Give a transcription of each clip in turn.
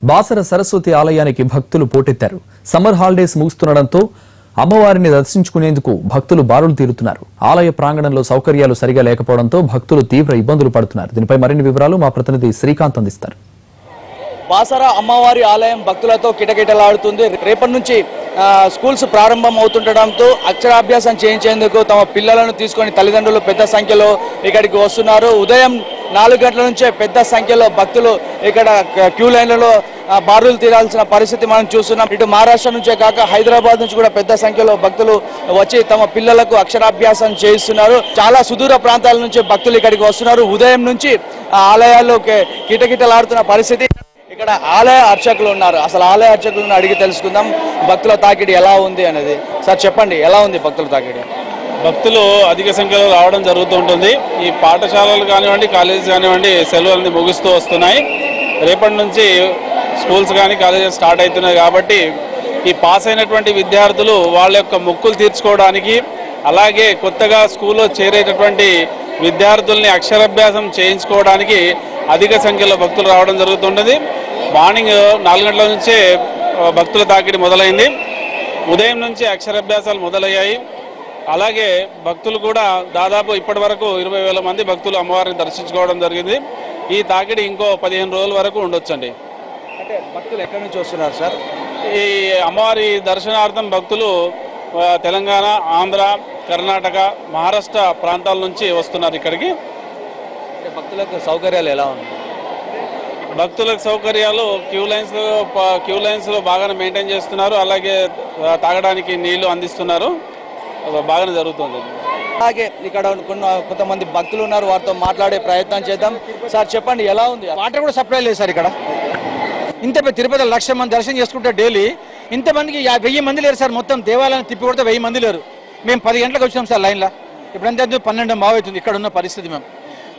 బాసర సరస్వతి ఆలయానికి భక్తులు పోటెత్తారు. Summer holidays ముగుస్తుండటంతో అమ్మవారిని దర్శించుకునేందుకు భక్తులు బారులు తీరుతున్నారు. ఆలయ ప్రాంగణంలో సౌకర్యాలు సరిగా లేకపోవడంతో భక్తులు తీవ్ర ఇబ్బందులు పడుతున్నారు. దీనిపై మరిన్ని వివరాలు మా ప్రతినిధి శ్రీకాంత్ అందిస్తారు. బాసర అమ్మవారి ఆలయం భక్తులతో కిటకిటలాడుతుంది. రేపటి నుంచి స్కూల్స్ ప్రారంభం అవుతుండటంతో అక్షరాభ్యాసం చేయించేందుకు తమ పిల్లలను తీసుకొని తల్లిదండ్రులు పెద్ద సంఖ్యలో ఇక్కడికి వస్తున్నారు. ఉదయం 4 గంటల నుంచే పెద్ద సంఖ్యలో భక్తులు ఇక్కడ క్యూ లైన్లలో బారులు తీరాల్సిన పరిస్థితి మనం చూస్తున్నాం. ఇటు మహారాష్ట్ర నుంచే కాక హైదరాబాద్ నుంచి కూడా పెద్ద సంఖ్యలో భక్తులు వచ్చి తమ పిల్లలకు అక్షరాభ్యాసం చేయిస్తున్నారు. చాలా సుదూర ప్రాంతాల నుంచి భక్తులు ఇక్కడికి వస్తున్నారు. ఉదయం నుంచి ఆలయాల్లో కిటకిటలాడుతున్న పరిస్థితి. ఇక్కడ ఆలయ అర్చకులు ఉన్నారు. అసలు ఆలయ అర్చకులను అడిగి తెలుసుకుందాం భక్తుల తాకిడి ఎలా ఉంది అనేది. సార్ చెప్పండి, ఎలా ఉంది భక్తుల తాకిడి? భక్తులు అధిక సంఖ్యలో రావడం జరుగుతూ ఉంటుంది. ఈ పాఠశాలలు కానివ్వండి, కాలేజెస్ కానివ్వండి సెలవులని ముగుస్తూ వస్తున్నాయి. రేపటి నుంచి స్కూల్స్ కానీ కాలేజెస్ స్టార్ట్ అవుతున్నాయి కాబట్టి ఈ పాస్ అయినటువంటి విద్యార్థులు వాళ్ళ యొక్క మొక్కులు తీర్చుకోవడానికి, అలాగే కొత్తగా స్కూల్లో చేరేటటువంటి విద్యార్థుల్ని అక్షరాభ్యాసం చేయించుకోవడానికి అధిక సంఖ్యలో భక్తులు రావడం జరుగుతుంటుంది. మార్నింగ్ 4 గంటల నుంచే భక్తుల తాకిడి మొదలైంది. ఉదయం నుంచి అక్షరాభ్యాసాలు మొదలయ్యాయి. అలాగే భక్తులు కూడా దాదాపు ఇప్పటి వరకు 20,000 మంది భక్తులు అమ్మవారిని దర్శించుకోవడం జరిగింది. ఈ తాకిడి ఇంకో 15 రోజుల వరకు ఉండొచ్చండి. అంటే భక్తులు ఎక్కడి నుంచి వస్తున్నారు సార్? ఈ అమ్మవారి దర్శనార్థం భక్తులు తెలంగాణ, ఆంధ్ర, కర్ణాటక, మహారాష్ట్ర ప్రాంతాల నుంచి వస్తున్నారు ఇక్కడికి. భక్తులకు సౌకర్యాలు ఎలా ఉన్నాయి? భక్తులకు సౌకర్యాలు క్యూ లైన్స్లో బాగానే మెయింటైన్ చేస్తున్నారు. అలాగే తాగడానికి నీళ్లు అందిస్తున్నారు. బాగానే జరుగుతుంది. అలాగే ఇక్కడ కొంతమంది భక్తులు ఉన్నారు, వారితో మాట్లాడే ప్రయత్నం చేద్దాం. సార్ చెప్పండి, ఎలా ఉంది? వాటర్ కూడా సప్లై లేదు సార్ ఇక్కడ. ఇంత తిరుపతి 1,00,000 మంది దర్శనం చేసుకుంటే డైలీ ఇంతమందికి 1000 మంది లేరు సార్. మొత్తం దేవాలయాన్ని తిప్పి కొడితే 1000 మంది లేరు. మేము 10 గంటలకు వచ్చినాం సార్ లైన్లో. ఇప్పుడంతా 12 అవుతుంది ఇక్కడ ఉన్న పరిస్థితి. మేము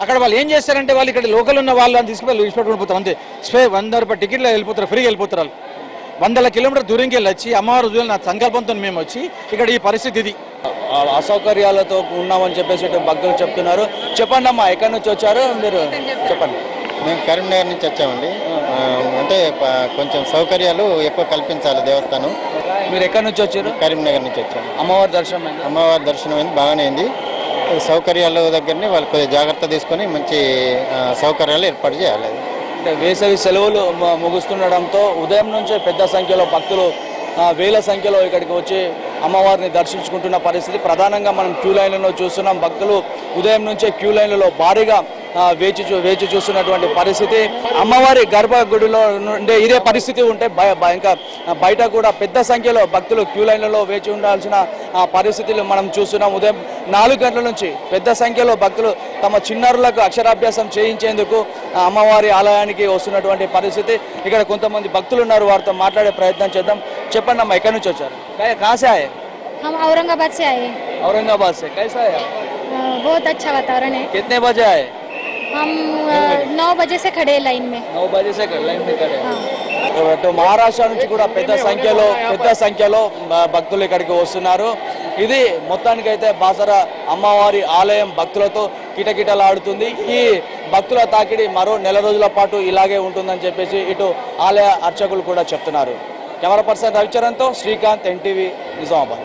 అక్కడ వాళ్ళు ఏం చేస్తారంటే వాళ్ళు ఇక్కడ లోకల్ ఉన్న వాళ్ళని తీసుకుని విడిచిపెట్టుకుని పోతాం అంతే. 100 రూపాయలు టికెట్లు వెళ్ళిపోతారు, ఫ్రీగా వెళ్ళిపోతారు. వాళ్ళు 100 కిలోమీటర్ దూరంకి వెళ్ళి వచ్చి అమ్మవారు నా సంకల్పంతో మేము వచ్చి ఇక్కడ ఈ పరిస్థితి ఇది. అసౌకర్యాలతో ఉన్నామని చెప్పేసి భక్తులు చెప్తున్నారు. చెప్పండి అమ్మా, ఎక్కడి నుంచి వచ్చారు మీరు? చెప్పండి. మేము కరీంనగర్ నుంచి వచ్చామండి. అంటే కొంచెం సౌకర్యాలు ఎక్కువ కల్పించాలి దేవస్థానం. మీరు ఎక్కడి నుంచి వచ్చారు? కరీంనగర్ నుంచి వచ్చాము. అమ్మవారి దర్శనం అమ్మవారి దర్శనం అయింది, బాగానే అయింది. సౌకర్యాల దగ్గరనే వాళ్ళు కొద్దిగా జాగ్రత్త తీసుకొని మంచి సౌకర్యాలు ఏర్పాటు చేయాలి. అంటే వేసవి సెలవులు ముగుస్తుండడంతో ఉదయం నుంచే పెద్ద సంఖ్యలో భక్తులు వేల సంఖ్యలో ఇక్కడికి వచ్చి అమ్మవారిని దర్శించుకుంటున్న పరిస్థితి. ప్రధానంగా మనం క్యూ లైన్లలో చూస్తున్నాం. భక్తులు ఉదయం నుంచే క్యూ లైన్లలో భారీగా వేచి చూస్తున్నటువంటి పరిస్థితి. అమ్మవారి గర్భగుడిలో నుండే ఇదే పరిస్థితి ఉంటే ఇంకా బయట కూడా పెద్ద సంఖ్యలో భక్తులు క్యూ లైన్లలో వేచి ఉండాల్సిన పరిస్థితులు మనం చూస్తున్నాం. ఉదయం 4 గంటల నుంచి పెద్ద సంఖ్యలో భక్తులు తమ చిన్నారులకు అక్షరాభ్యాసం చేయించేందుకు అమ్మవారి ఆలయానికి వస్తున్నటువంటి పరిస్థితి. ఇక్కడ కొంతమంది భక్తులు ఉన్నారు, వారితో మాట్లాడే ప్రయత్నం చేద్దాం. చెప్పండి అమ్మా, ఎక్కడి నుంచి వచ్చారు? కాసే ఆయే? हम औरंगाबाद से आए। औरंगाबाद से। कैसा है? बहुत अच्छा वातावरण है। कितने बजे आए? हम 9 बजे से खड़े लाइन में। 9 बजे से लाइन में खड़े। हाँ। మహారాష్ట్ర నుంచి కూడా పెద్ద సంఖ్యలో భక్తులు ఇక్కడికి వస్తున్నారు. ఇది మొత్తానికైతే బాసర అమ్మవారి ఆలయం భక్తులతో కిటకిటలాడుతుంది. ఈ భక్తుల తాకిడి మరో 4 రోజుల పాటు ఇలాగే ఉంటుందని చెప్పేసి ఇటు ఆలయ అర్చకులు కూడా చెప్తున్నారు. కెమెరా పర్సన్ రవిచరణ్తో శ్రీకాంత్, NTV, నిజామాబాద్.